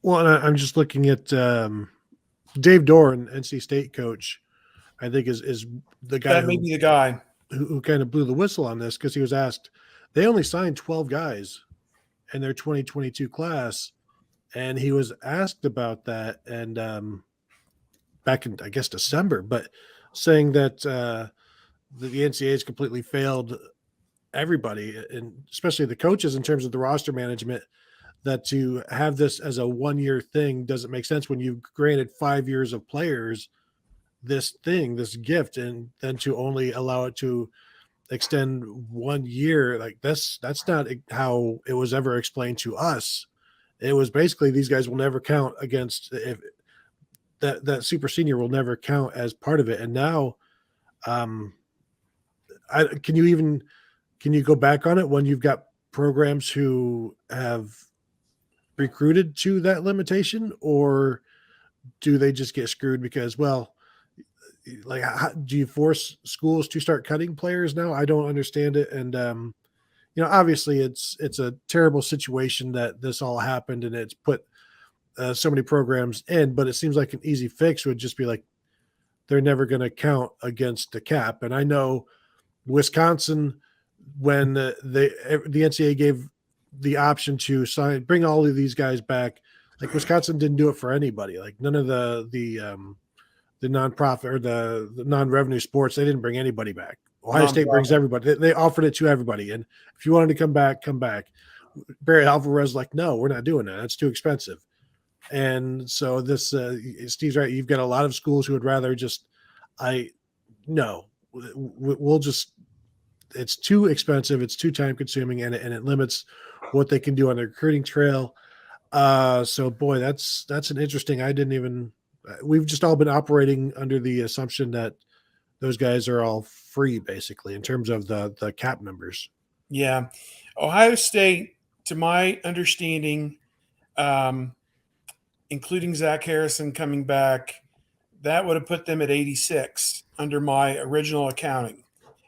Well, and I'm just looking at Dave Doran, NC State coach. I think is the guy That may be the guy who kind of blew the whistle on this because he was asked. They only signed 12 guys in their 2022 class, and he was asked about that, and back in I guess December, but saying that the NCAA has completely failed everybody, and especially the coaches in terms of the roster management. That to have this as a 1 year thing doesn't make sense when you granted 5 years of players this gift, and then to only allow it to extend 1 year. Like that's not how it was ever explained to us. It was basically these guys will never count against if that super senior will never count as part of it. And now, um, can you go back on it when you've got programs who have recruited to that limitation, or do they just get screwed because, well, like, how, do you force schools to start cutting players now? I don't understand it. And, obviously it's a terrible situation that this all happened and it's put so many programs in, but it seems like an easy fix would just be like, they're never going to count against the cap. And I know Wisconsin, when the NCAA gave the option to bring all of these guys back, like Wisconsin didn't do it for anybody. Like none of the nonprofit or the non-revenue sports, they didn't bring anybody back. Ohio State brings everybody. They offered it to everybody. And if you wanted to come back, come back. Barry Alvarez like, no, we're not doing that. That's too expensive. And so this, Steve's right. You've got a lot of schools who would rather just, we'll just, it's too expensive. It's too time consuming, and it limits what they can do on the recruiting trail. So boy, that's an interesting, we've just all been operating under the assumption that those guys are all free basically in terms of the cap numbers. Yeah. Ohio State, to my understanding, including Zach Harrison coming back, that would have put them at 86 under my original accounting.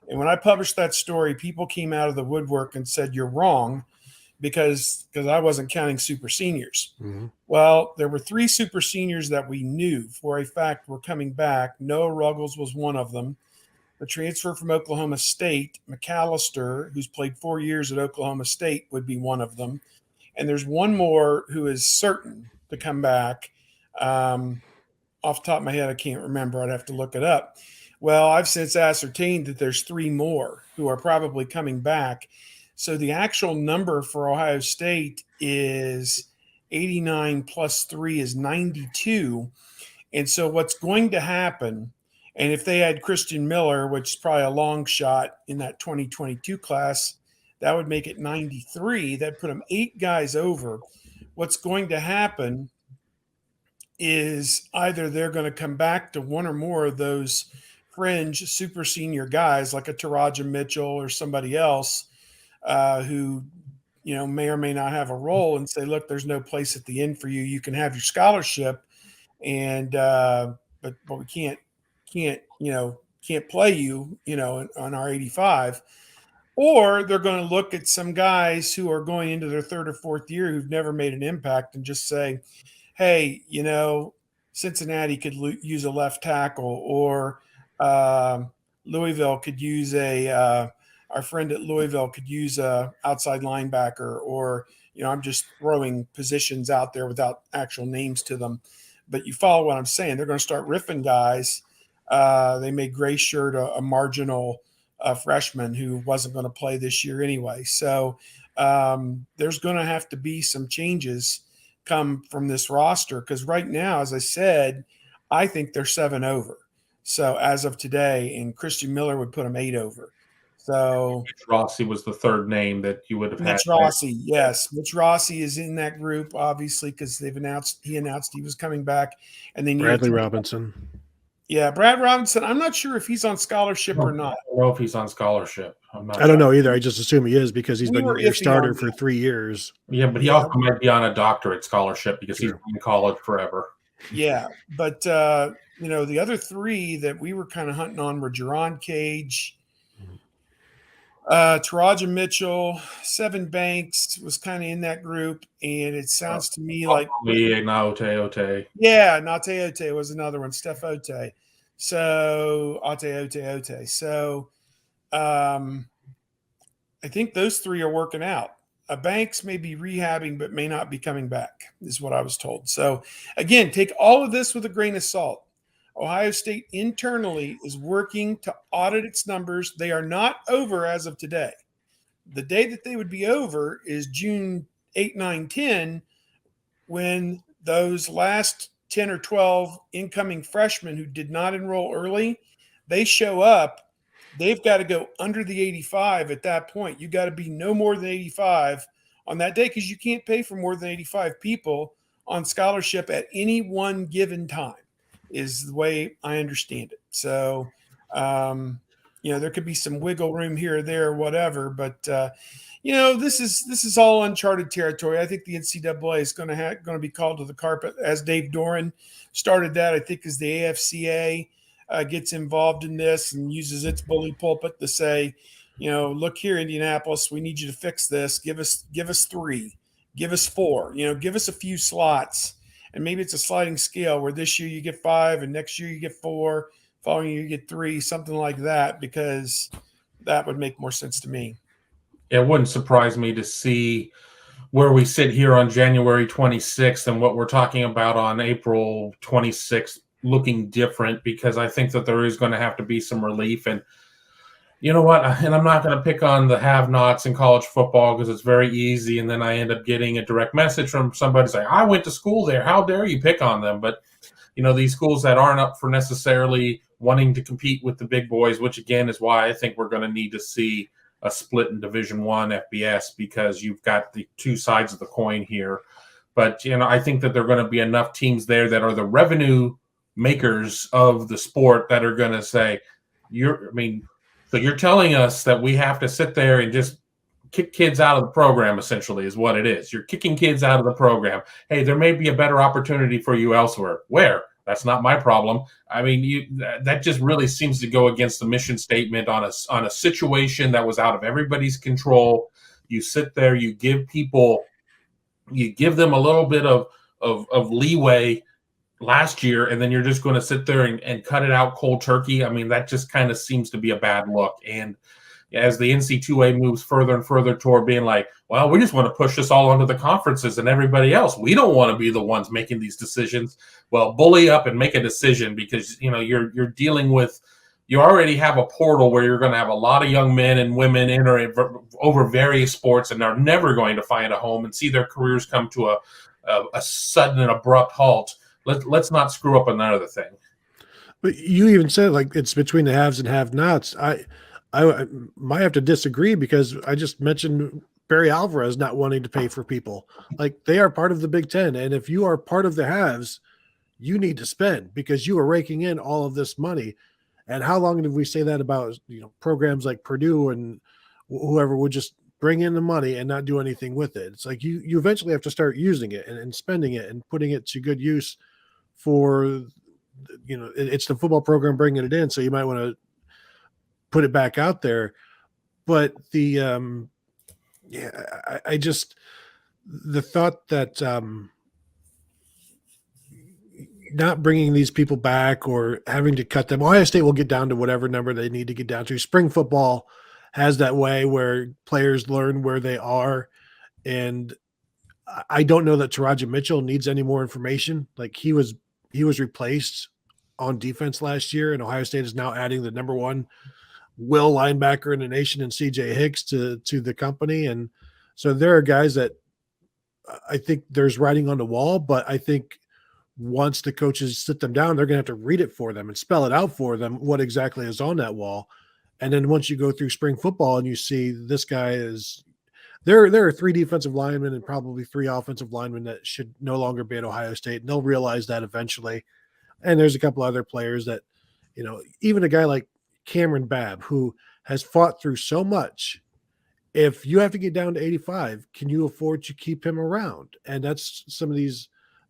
And when I published that story, people came out of the woodwork and said, you're wrong because I wasn't counting super seniors. Mm-hmm. Well, there were 3 super seniors that we knew for a fact were coming back. Noah Ruggles was one of them. The transfer from Oklahoma State, McAllister, who's played 4 years at Oklahoma State, would be one of them. And there's one more who is certain to come back. Off the top of my head, I can't remember. I'd have to look it up. Well, I've since ascertained that there's 3 more who are probably coming back. So the actual number for Ohio State is 89 plus 3 is 92. And so what's going to happen, and if they had Christian Miller, which is probably a long shot in that 2022 class, that would make it 93. That put them 8 guys over. What's going to happen is either they're going to come back to one or more of those fringe super senior guys like a Taraja Mitchell or somebody else who, may or may not have a role and say, look, there's no place at the end for you. You can have your scholarship and, but we can't play you, on our 85. Or they're going to look at some guys who are going into their 3rd or 4th year who've never made an impact and just say, hey, Cincinnati could use a left tackle, or Louisville could use our friend at Louisville could use a outside linebacker, or, I'm just throwing positions out there without actual names to them. But you follow what I'm saying. They're going to start riffing guys. They made Gray Shirt a marginal freshman who wasn't going to play this year anyway. So there's going to have to be some changes come from this roster, because right now, as I said, I think they're 7 over. So as of today, and Christian Miller would put them 8 over. So Mitch Rossi was the 3rd name that you would have had. Mitch Rossi, yes. Mitch Rossi is in that group, obviously, because he announced he was coming back. And then Bradley Robinson. Yeah, Brad Robinson. I'm not sure if he's on scholarship or not. I don't know if he's on scholarship. I don't know either. I just assume he is because he's been your starter for 3 years. Yeah, but he also might be on a doctorate scholarship because he's been in college forever. Yeah, but the other 3 that we were kind of hunting on were Jerron Cage, Taraja Mitchell, Seven Banks was kind of in that group, and it sounds to me like Ote. yeah, Nate Ote was another one, Steph Ote. So Ote. So I think those three are working out. Banks may be rehabbing, but may not be coming back, is what I was told. So again, take all of this with a grain of salt. Ohio State internally is working to audit its numbers. They are not over as of today. The day that they would be over is June 8, 9, 10, when those last 10 or 12 incoming freshmen who did not enroll early, they show up. They've got to go under the 85 at that point. You got to be no more than 85 on that day because you can't pay for more than 85 people on scholarship at any one given time, is the way I understand it. So, there could be some wiggle room here or there, or whatever, but this is all uncharted territory. I think the NCAA is going to be called to the carpet, as Dave Doran started that. I think as the AFCA gets involved in this and uses its bully pulpit to say, look here, Indianapolis, we need you to fix this. Give us 3, give us 4, give us a few slots. And maybe it's a sliding scale where this year you get 5 and next year you get 4, following year you get 3, something like that, because that would make more sense to me. It wouldn't surprise me to see where we sit here on January 26th and what we're talking about on April 26th looking different, because I think that there is going to have to be some relief. And you know what? And I'm not going to pick on the have-nots in college football because it's very easy. And then I end up getting a direct message from somebody saying, I went to school there. How dare you pick on them? But, these schools that aren't up for necessarily wanting to compete with the big boys, which again is why I think we're going to need to see a split in Division I FBS, because you've got the two sides of the coin here. But, I think that there are going to be enough teams there that are the revenue makers of the sport that are going to say, so you're telling us that we have to sit there and just kick kids out of the program, essentially, is what it is. You're kicking kids out of the program. Hey, there may be a better opportunity for you elsewhere. Where? That's not my problem. That just really seems to go against the mission statement on a situation that was out of everybody's control. You sit there, you give them a little bit of leeway last year, and then you're just going to sit there and cut it out cold turkey. That just kind of seems to be a bad look. And as the NC2A moves further and further toward being like, well, we just want to push this all onto the conferences and everybody else. We don't want to be the ones making these decisions. Well, bully up and make a decision, because you're dealing with, you already have a portal where you're going to have a lot of young men and women enter over various sports, and they're never going to find a home and see their careers come to a sudden and abrupt halt. Let's not screw up another thing. But you even said it's between the haves and have-nots. I might have to disagree, because I just mentioned Barry Alvarez not wanting to pay for people. They are part of the Big Ten, and if you are part of the haves, you need to spend, because you are raking in all of this money. And how long did we say that about programs like Purdue and whoever would just bring in the money and not do anything with it? It's like you eventually have to start using it and spending it and putting it to good use for, it's the football program bringing it in. So you might want to put it back out there. But the the thought that not bringing these people back or having to cut them, Ohio State will get down to whatever number they need to get down to. Spring football has that way where players learn where they are. And I don't know that Taraja Mitchell needs any more information. He was replaced on defense last year, and Ohio State is now adding the number 1 will linebacker in the nation and CJ Hicks to the company. And so there are guys that I think there's writing on the wall, but I think once the coaches sit them down, they're going to have to read it for them and spell it out for them, what exactly is on that wall. And then once you go through spring football and you see this guy is there are 3 defensive linemen and probably 3 offensive linemen that should no longer be at Ohio State. And they'll realize that eventually. And there's a couple other players that, even a guy like Cameron Babb, who has fought through so much, if you have to get down to 85, can you afford to keep him around? And that's some of these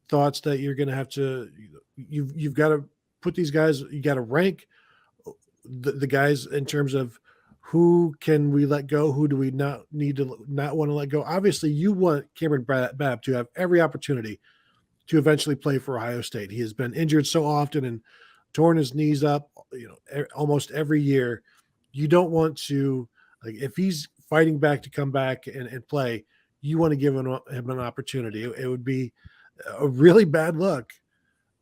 thoughts that you're going to have to, you've got to put these guys, you got to rank the guys in terms of who can we let go? Who do we not need to not want to let go? Obviously, you want Cameron Babb to have every opportunity to eventually play for Ohio State. He has been injured so often and torn his knees up, almost every year. You don't want to, like, if he's fighting back to come back and play, you want to give him an opportunity. It would be a really bad look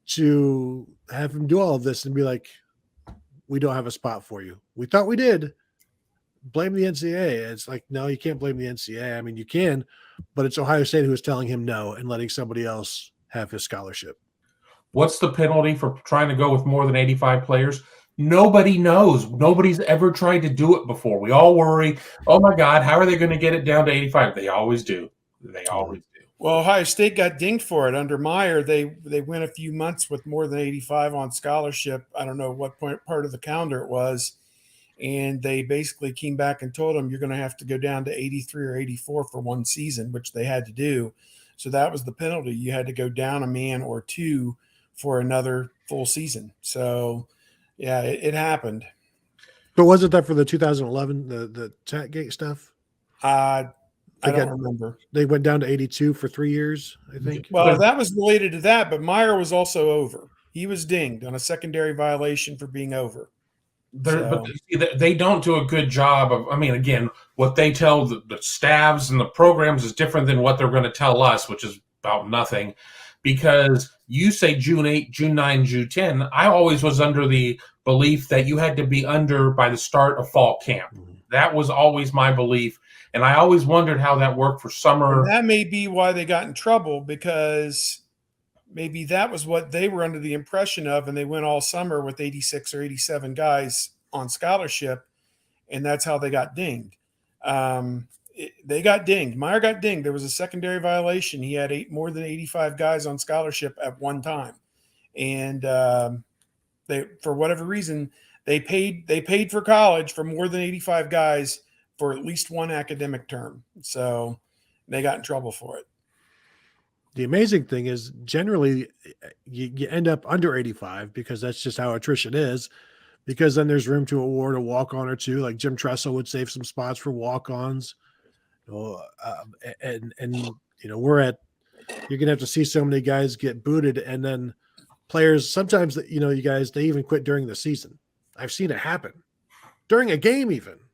to have him do all of this and be like, we don't have a spot for you. We thought we did. Blame the NCAA. It's like, no, you can't blame the NCAA. I mean, you can, but it's Ohio State who is telling him no and letting somebody else have his scholarship. What's the penalty for trying to go with more than 85 players? Nobody knows. Nobody's ever tried to do it before. We all worry, oh my God, how are they going to get it down to 85? They always do. They always do. Well, Ohio State got dinged for it under Meyer. They went a few months with more than 85 on scholarship. I don't know what part of the calendar it was. And they basically came back and told them, you're going to have to go down to 83 or 84 for one season, which they had to do. So that was the penalty. You had to go down a man or two for another full season. So, yeah, it happened. But wasn't that for the 2011, the Chatgate stuff? I don't remember. They went down to 82 for 3 years, I think. Well, that was related to that, but Meyer was also over. He was dinged on a secondary violation for being over. But they don't do a good job of, I mean, again, what they tell the staffs and the programs is different than what they're going to tell us, which is about nothing. Because you say June 8, June 9, June 10. I always was under the belief that you had to be under by the start of fall camp. That was always my belief. And I always wondered how that worked for summer. And that may be why they got in trouble, because maybe that was what they were under the impression of, and they went all summer with 86 or 87 guys on scholarship, and that's how they got dinged. They got dinged. Meyer got dinged. There was a secondary violation. He had more than 85 guys on scholarship at one time, and they, for whatever reason, they paid for college for more than 85 guys for at least one academic term. So they got in trouble for it. The amazing thing is generally you end up under 85 because that's just how attrition is, because then there's room to award a walk-on or two. Like Jim Tressel would save some spots for walk-ons. And you're going to have to see so many guys get booted, and then players sometimes, you guys, they even quit during the season. I've seen it happen during a game even.